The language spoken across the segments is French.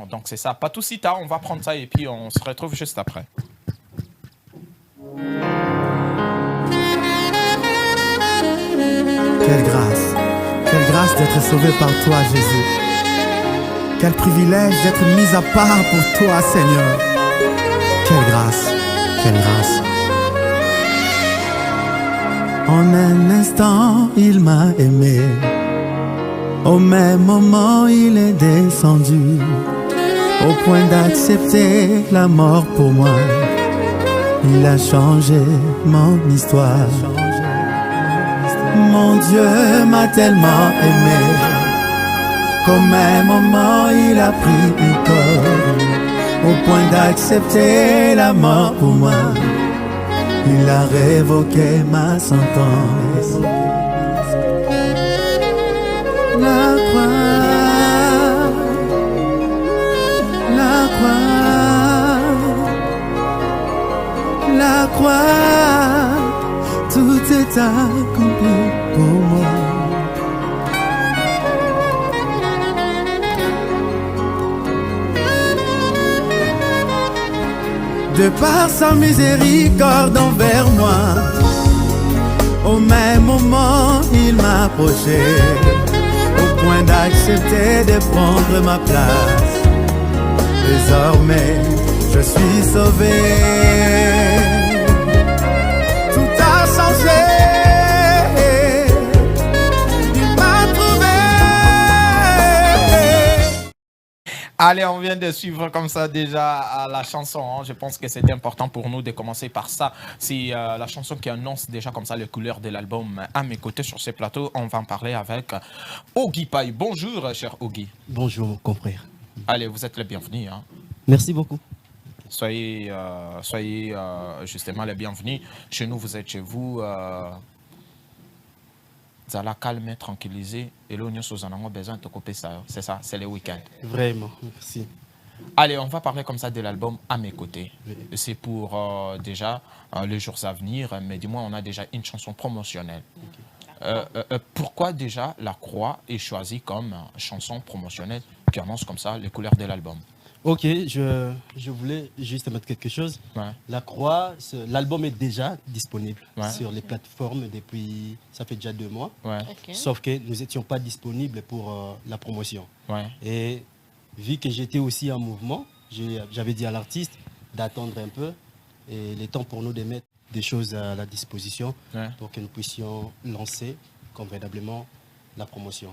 Donc c'est ça, pas tout si tard, on va prendre ça et puis on se retrouve juste après. Quelle grâce d'être sauvé par toi, Jésus. Quel privilège d'être mis à part pour toi, Seigneur. Quelle grâce, quelle grâce. En un instant, il m'a aimé. Au même moment, il est descendu au point d'accepter la mort pour moi. Il a changé mon histoire. Mon Dieu m'a tellement aimé qu'au même moment, il a pris du corps au point d'accepter la mort pour moi. Il a révoqué ma sentence. La croix, la croix, la croix, tout est accompli pour moi. De par sa miséricorde envers moi, au même moment il m'a approché, au point d'accepter de prendre ma place. Désormais je suis sauvé. Tout a changé. Il m'a trouvé. Allez, on vient de suivre comme ça déjà la chanson. Je pense que c'était important pour nous de commencer par ça. C'est la chanson qui annonce déjà comme ça les couleurs de l'album. À mes côtés sur ce plateau, on va en parler avec Ogi Pai. Bonjour, cher Ogi. Bonjour, confrère. Allez, vous êtes les bienvenus. Merci beaucoup. Soyez justement les bienvenus. Chez nous, vous êtes chez vous. Zala calme, tranquillisé. Et là, nous avons besoin de couper ça. C'est ça, c'est le week-end. Vraiment, merci. Allez, on va parler comme ça de l'album À mes côtés. Oui. C'est pour déjà les jours à venir, mais du moins, on a déjà une chanson promotionnelle. Okay. Pourquoi déjà La Croix est choisie comme chanson promotionnelle qui annonce comme ça les couleurs de l'album? Ok, je voulais juste mettre quelque chose. Ouais. La Croix, l'album est déjà disponible sur les plateformes depuis, ça fait déjà 2 mois. Ouais. Okay. Sauf que nous n'étions pas disponibles pour la promotion. Ouais. Et vu que j'étais aussi en mouvement, j'avais dit à l'artiste d'attendre un peu et le temps pour nous de mettre des choses à la disposition pour que nous puissions lancer convenablement la promotion.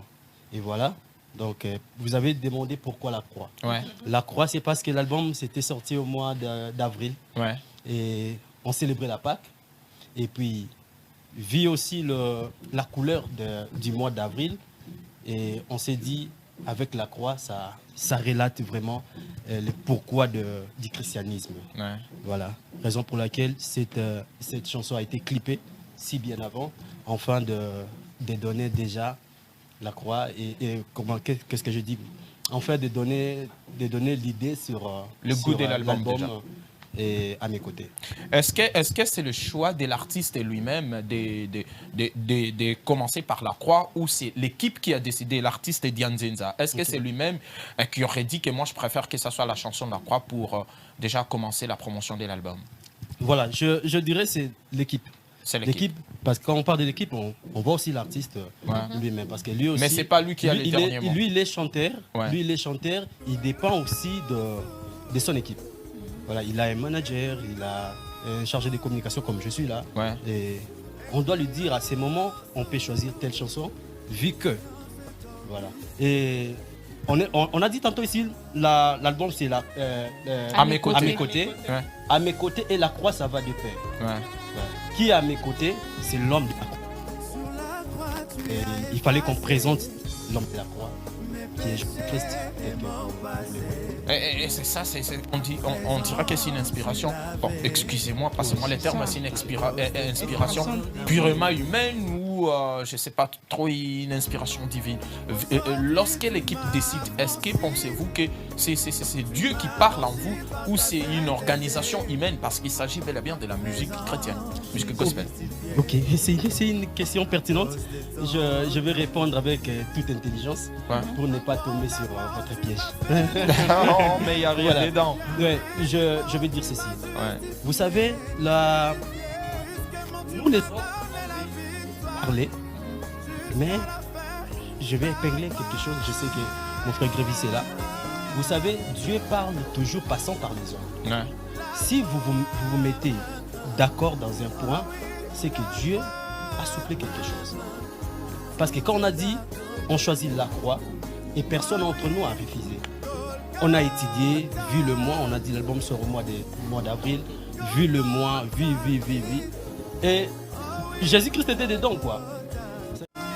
Et voilà. Donc, vous avez demandé pourquoi La Croix. Ouais. La Croix, c'est parce que l'album s'était sorti au mois d'avril. Ouais. Et on célébrait la Pâque. Et puis, vu aussi la couleur du mois d'avril, et on s'est dit, avec La Croix, ça relate vraiment le pourquoi du christianisme. Ouais. Voilà. Raison pour laquelle cette chanson a été clippée si bien avant, afin de donner déjà La Croix et comment, qu'est-ce que je dis, en fait de donner l'idée sur le goût de l'album et À mes côtés. Est-ce que c'est le choix de l'artiste lui-même de commencer par La Croix, ou c'est l'équipe qui a décidé, l'artiste Diane Zenza? Est-ce que c'est lui-même qui aurait dit que moi je préfère que ça soit la chanson La Croix pour déjà commencer la promotion de l'album? Voilà, je dirais c'est l'équipe. C'est l'équipe. Parce que quand on parle de l'équipe, on voit aussi l'artiste lui-même. Parce que lui aussi, mais c'est pas lui qui a les derniers mots. Lui, il est chanteur. Ouais. Lui, il est chanteur. Il dépend aussi de son équipe. Voilà, il a un manager, il a un chargé de communication comme je suis là. Ouais. Et on doit lui dire à ces moments, on peut choisir telle chanson, vu que. Voilà. Et on a dit tantôt ici, l'album c'est À mes côtés. À mes côtés. Ouais. À mes côtés et La Croix, ça va de pair. Ouais. Ouais. Qui est à mes côtés, c'est l'homme de la croix. Et il fallait qu'on présente l'homme de la croix, qui est Jésus-Christ. Et c'est ça, on dirait que c'est une inspiration. Bon, excusez-moi, passez-moi les termes, c'est une inspiration purement humaine ou ou, je ne sais pas, trop une inspiration divine? Lorsque l'équipe décide, est-ce que pensez-vous que c'est Dieu qui parle en vous ou c'est une organisation humaine parce qu'il s'agit bel et bien de la musique chrétienne, musique gospel? Ok, c'est une question pertinente. Je vais répondre avec toute intelligence pour ne pas tomber sur votre piège. Non, mais il n'y a rien dedans. Ouais, je vais dire ceci. Vous savez, nous les autres, parler, mais je vais épingler quelque chose. Je sais que mon frère Grévis est là. Vous savez, Dieu parle toujours passant par les hommes. Si vous vous mettez d'accord dans un point, c'est que Dieu a soufflé quelque chose. Parce que quand on a dit, on choisit la croix, et personne d'entre nous a refusé. On a étudié, vu le mois, on a dit l'album sort au mois d'avril, vu le mois, vu. Et Jésus-Christ était dedans, quoi.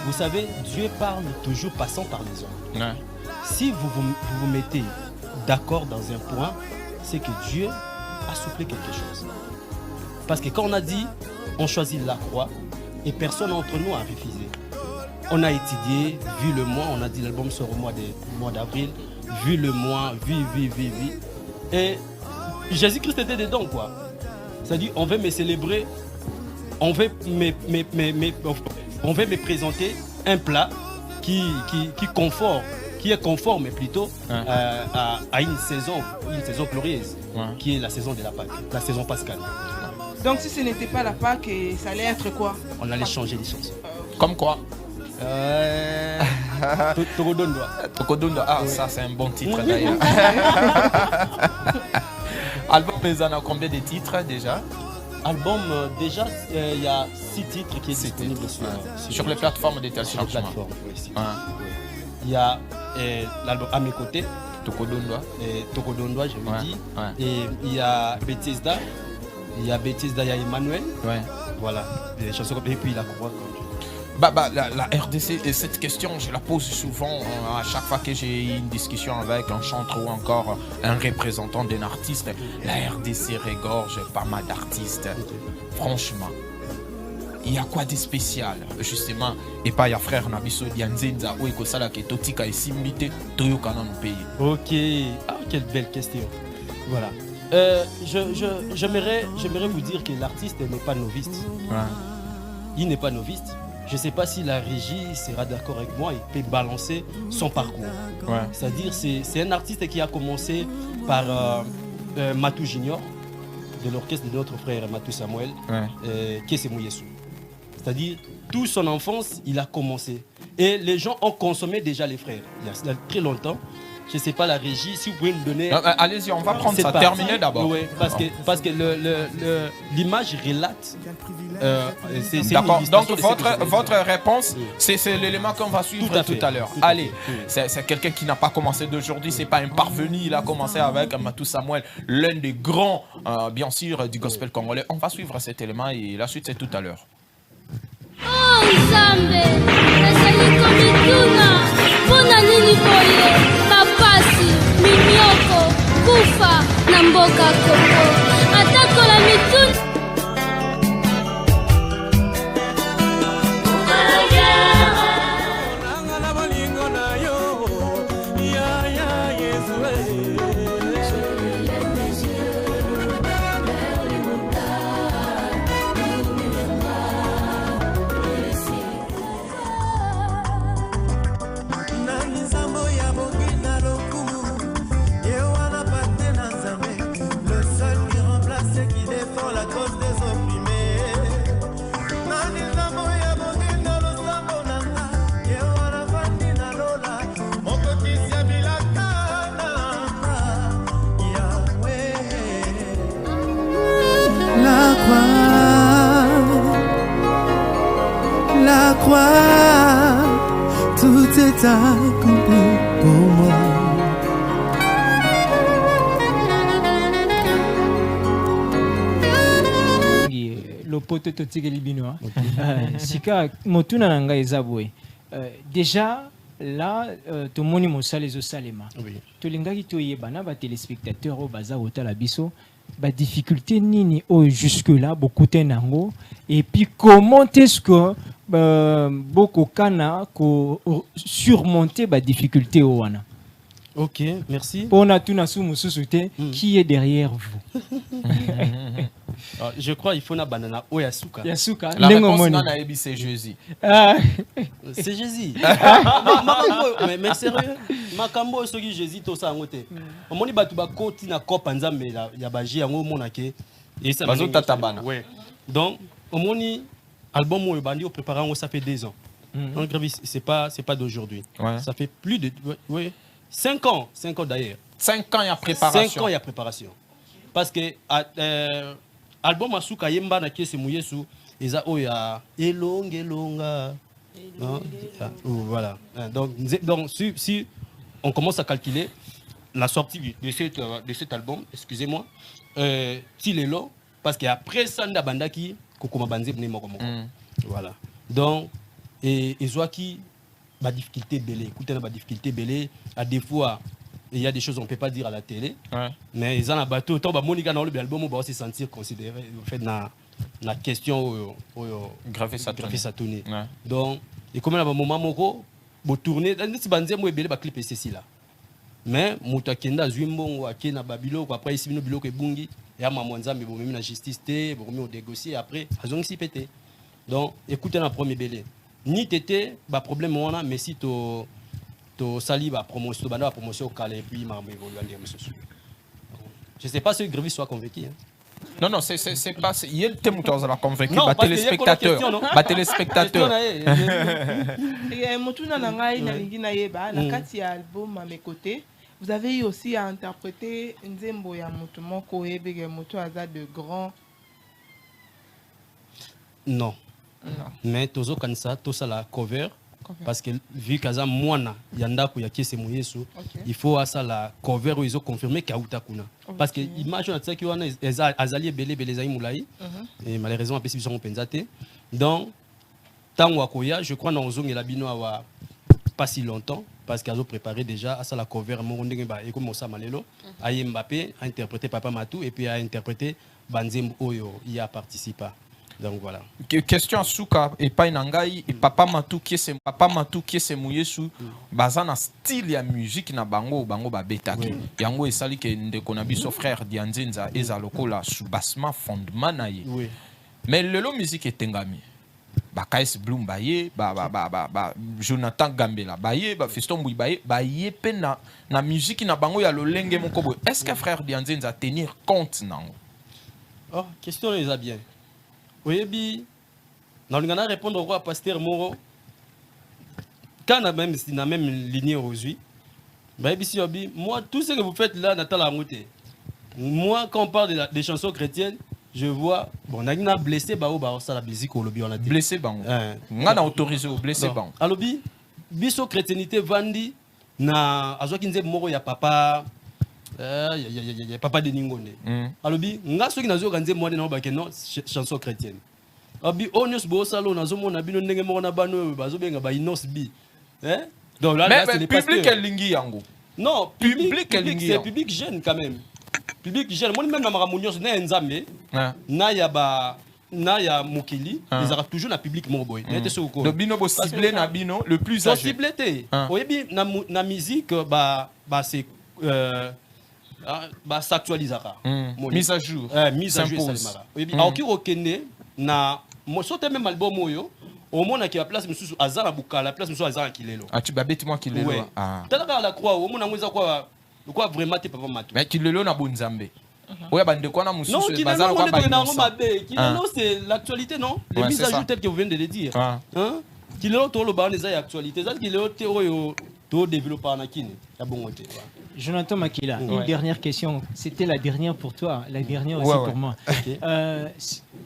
Vous savez, Dieu parle toujours passant par les hommes. Si vous mettez d'accord dans un point, c'est que Dieu a soufflé quelque chose. Parce que quand on a dit, on choisit la croix, et personne d'entre nous a refusé. On a étudié, vu le mois, on a dit l'album sort au mois d'avril, vu le mois, vu. Et Jésus-Christ était dedans, quoi. C'est-à-dire, on veut me célébrer, on veut me présenter un plat qui est conforme plutôt à une saison glorieuse, qui est la saison de la Pâque, la saison pascale. Donc si ce n'était pas la Pâque, ça allait être quoi? On allait changer les chansons. Comme quoi? Togodondoa. Togodondoa, ça c'est un bon titre d'ailleurs. Album Bezana, combien de titres déjà? Album, déjà, il y a 6 titres qui sont disponibles sur les plateformes de téléchargement. Il y a l'album À mes côtés, Tokodondoa, je vous dis. Et il y a Bethesda, il y a Emmanuel. Voilà, les chansons comme et puis la croix. La RDC, et cette question, je la pose souvent à chaque fois que j'ai une discussion avec un chanteur ou encore un représentant d'un artiste. La RDC regorge pas mal d'artistes. Franchement, il y a quoi de spécial, justement? Et pas, il y a frère Nabiso Dianzenza ou Ekosala qui est Totika et Simbite, Toyoka dans le pays. Ok, quelle belle question. Voilà. J'aimerais vous dire que l'artiste n'est pas noviste. Il n'est pas noviste. Je ne sais pas si la régie sera d'accord avec moi, il peut balancer son parcours. C'est-à-dire, c'est un artiste qui a commencé par Matou Junior, de l'orchestre de notre frère Matou Samuel, Kese Mouyesu. C'est-à-dire, toute son enfance, il a commencé. Et les gens ont consommé déjà les frères, il y a très longtemps. Je ne sais pas la régie, si vous pouvez nous donner... Allez-y, on va prendre ça, terminer d'abord. Oui, parce que l'image relate... D'accord, donc votre réponse, c'est l'élément qu'on va suivre tout à l'heure. Allez, c'est quelqu'un qui n'a pas commencé d'aujourd'hui, c'est pas un parvenu, il a commencé avec Matou Samuel, l'un des grands, bien sûr, du gospel congolais. On va suivre cet élément et la suite, c'est tout à l'heure. Oh Nzambe, nazali komituna, mpona nini boye, mapasi, minyoko, kufa na mboka Kongo, atako la mituna. La croix, tout est accompli pour moi. Lopoto totikeli bino. Sika motuna nanga ezabwe. Déjà là tout moni mosala ezo salema. Tolingaki toyeba na ba téléspectateurs au baza otala biso bah difficulté nini jusque là beaucoup tenango et puis comment est-ce que beaucoup kana ko surmonter bah difficulté wana. Ok, merci. Pour Natuna Soumoussouté, qui est derrière vous? Je crois qu'il faut una banana o Yasuka. Yasuka. La réponse c'est Jésus. C'est Jésus. Mais sérieux, makambo soki Jésus to sa ngote. Omoni batu ba koti na kopa nzambe ya baji yango monake et ça bazo tatabana. Ouais. Donc omoni album oyo bandi o préparant ça fait 2 ans. Donc c'est pas d'aujourd'hui. Ouais. Ça fait plus de 5 ans d'ailleurs. 5 ans il y a préparation. 5 ans il y a préparation. Parce que album Asuka Yemba na kese muyesu eza oya elonga. Voilà. Donc si on commence à calculer la sortie de cet album, excusez-moi, Tilelo parce qu'après Sanda Bandaki Kokoma Banze ne moko. Voilà. Donc et Zoaki ma difficulté belé, écoutez la difficulté belé, à des fois il y a des choses qu'on ne peut pas dire à la télé. Ouais. Mais ils ont un bateau, tant que Monica dans l'album, on va se sentir considéré en fait dans la question Gravé Satouni. Ouais. Donc et comme là moment moko bo tourner si banze mo belé ba clip ceci là. Mais muta kenda zwimbo akena babilo après ici bino biloko ebungi ya mamwanza mais bon même la justice té bon on négocier après azong si pété. Donc écoutez la première belé. Ni tété ba problème on a mais si to sali ba promotion to banda promotion au calé puis m'a évoluer en monsieur. Je sais pas si Grévis soit convaincu hein. Non c'est pas il est tellement dans la convaincu ba téléspectateur ba téléspectateur. Et motuna na ngai na lingi na yeba na kati ya album à mes côtés. Vous avez eu aussi à interpréter Nzembo ya moto moko ebege moto aza de grand. Non. Mais tozo kanisa to sala cover parce que vu kaza mwana yanda ko yakese muyesu il faut asa la cover où ils ont confirmé kauta kuna parce que image na tsaki wana azali belé zai mulai et malheureusement pesi biso kompenzate donc tango akoya je crois na ozongela bino awa pas si longtemps parce qu'ils ont préparé déjà asa la cover mo ndenge ba e comme ça malelo aye Mbappé a interprété Papa Matou et puis a interprété Banzembo Oyo il a participé. Donc voilà. Question à Souka et pas Nangai et Papa Matou qui est Mouyesu bazana style ya musique na bango ba betaki. Yango esali ke ndeko na biso frère Dianzenza eza lokola soubassement fondement na ye. Oui. Mais lelo musique etengami. Ba KS Bloom baye ba Jonathan Gambela baye ba Fiston Bouy baye pe na musique na bango ya lolenge moko boy. Est-ce que frère Dianzenza tenir compte nango? Oh, question les a bien. Oui, dans le répondre au pasteur Moro, quand on a même lignée aujourd'hui, moi, tout ce que vous faites là, moi, quand on parle des chansons chrétiennes, je vois, bon, on a blessé, ça la musique au lobby, on a dit. Blessé, on a autorisé au blessé, à lobby, biso chrétiennité vandi, na azokinze Moro, ya papa. Il y a papa de Ningone. Alobi, nga soki nazo ganze moi na ba keno chanson chrétienne. Abi onios bo salo nazo mona bino ndenge mo na bano bazo benga ba inos bi. Donc là c'est les public elingi yango. Non, public elingi c'est public jeune quand même. Public jeune, moi même na maramunios na nzambe. Na ya mokili, ils arrivent toujours na public mo boy. Le bino bo ciblé na bino le plus âgé. Ciblé. Oyebi na musique c'est s'actualisera. Mise à jour. Mise à jour. Alors qu'il reconnaît, na sorte même album oyo, au moins qui a place monsieur Azara Bouka, la place monsieur Azara Kilelo. Ah tu babette moi Kilelo. Ah. T'as la croix, au moins on quoi vraiment t'es pas matou. Mais Kilelo na Bonzambe. Ouais bande quoi na monsieur Bazar quoi ba. Kilelo c'est l'actualité non? Les mises à jour telles que vous venez de le dire. Hein? Kilelo to lo ba les actualités, ça Kilelo théorie to développer na kine. Ya bon côté. Jonathan Makila, une dernière question. C'était la dernière pour toi, la dernière aussi pour moi. Okay.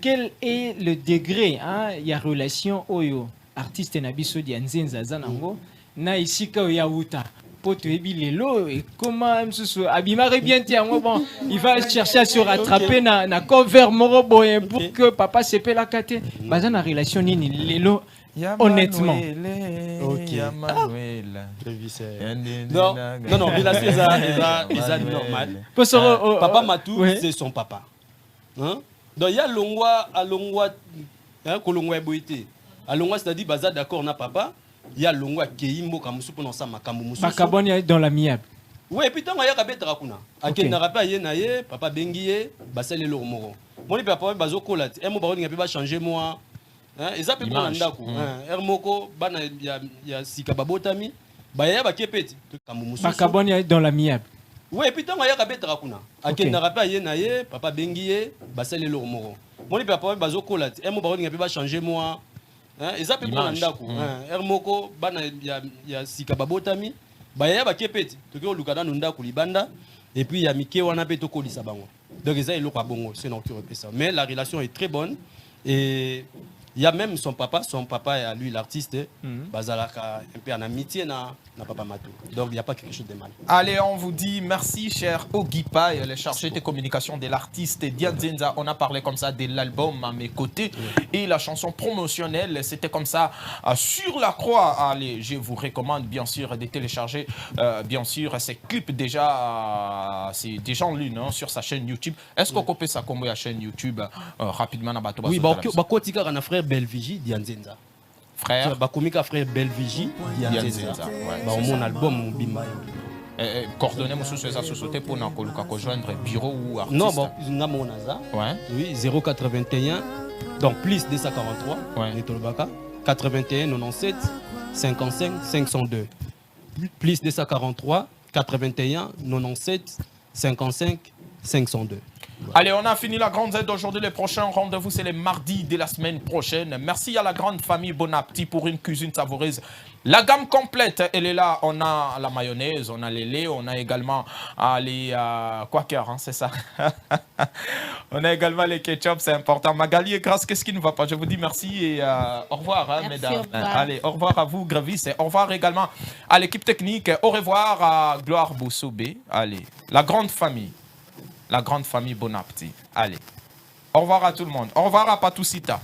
Quel est le degré, il y a relation oyo artiste nabiso di Nzenza zanango na isika yaouta poto ebilelo et comment abimare bien tiango bon il va chercher à se rattraper na cover moro boy pour que papa sepe la kate bazana relation nini lelo honnêtement. Ok. Non, relation est normale. Papa Matou, c'est son papa. Donc il y a Longwa, Kolongwa Eboité. À Longwa, c'est-à-dire, d'accord, on a papa. Il y a Longwa Keimbo Kamusu pour ça, Makamusu. Makaboni dans la miable. Oui, et puis tant qu'il y a Kabet Rakuna. À quel n'arrête Yenaye, papa Benguié, Bassel et Lormoro. Mon papa Bazo Kolat, et mon baron n'a pas changé moi. Et ça peut prendre un dako. Hermoko, Bana, il y a Sikababotami, Baya Bakepet, Kamusu. Makaboni dans la miable. Oui, et puis tant qu'il y a Kabet Rakuna. À quel n'arrête pas Yenaye, papa Benguié, Bassel et Lormoro. Mon papa Bazo Kolat, et mon baron n'a pas changé moi. Et ça peut prendre un dako. Hermoko, Bana, il y a Sikababotami. Baya bakepeti tokyo lukada nunda kulibanda et puis ya mike wana pe toko lisabango. Donc ça il loka bongo, c'est non tu repères ça. Mais la relation est très bonne et il y a même son papa à lui l'artiste bazalaka un peu en amitié na papa Matou. Donc il n'y a pas quelque chose de mal. Allez, on vous dit merci cher Ogipa, le chargé de communication de l'artiste Dian Zenza. On a parlé comme ça de l'album à mes côtés et la chanson promotionnelle, c'était comme ça sur la croix. Allez, je vous recommande bien sûr de télécharger bien sûr ces clips déjà c'est déjà en ligne sur sa chaîne YouTube. Est-ce qu'on peut ça comme la chaîne YouTube rapidement à Bato? Oui, Bakotika a frère Belvigi Dian Zenza. Frère Bakomika frère Belvigi Dian Zenza. Mon album Bimba. Coordonnées mon sous ça société pour nous rejoindre bureau ou artiste. Non, bon, nga mon aza. Oui, 081 donc plus 243 Netolbaka 81 97 55 502 plus 243 81 97 55 502. Allez, on a fini la grande Z d'aujourd'hui. Le prochain rendez-vous, c'est le mardi de la semaine prochaine. Merci à la grande famille Bon Appétit pour une cuisine savoureuse. La gamme complète, elle est là. On a la mayonnaise, on a les laits, on a également les quaker, hein, c'est ça. On a également les ketchup, c'est important. Magali et Grasse, qu'est-ce qui ne va pas? Je vous dis merci et au revoir, hein, merci, mesdames. au revoir. Allez, au revoir à vous, Grévis. Au revoir également à l'équipe technique. Au revoir à Gloire Boussoubé. Allez, la grande famille. La grande famille Bon Appétit. Allez. Au revoir à tout le monde. Au revoir à Patou Sita.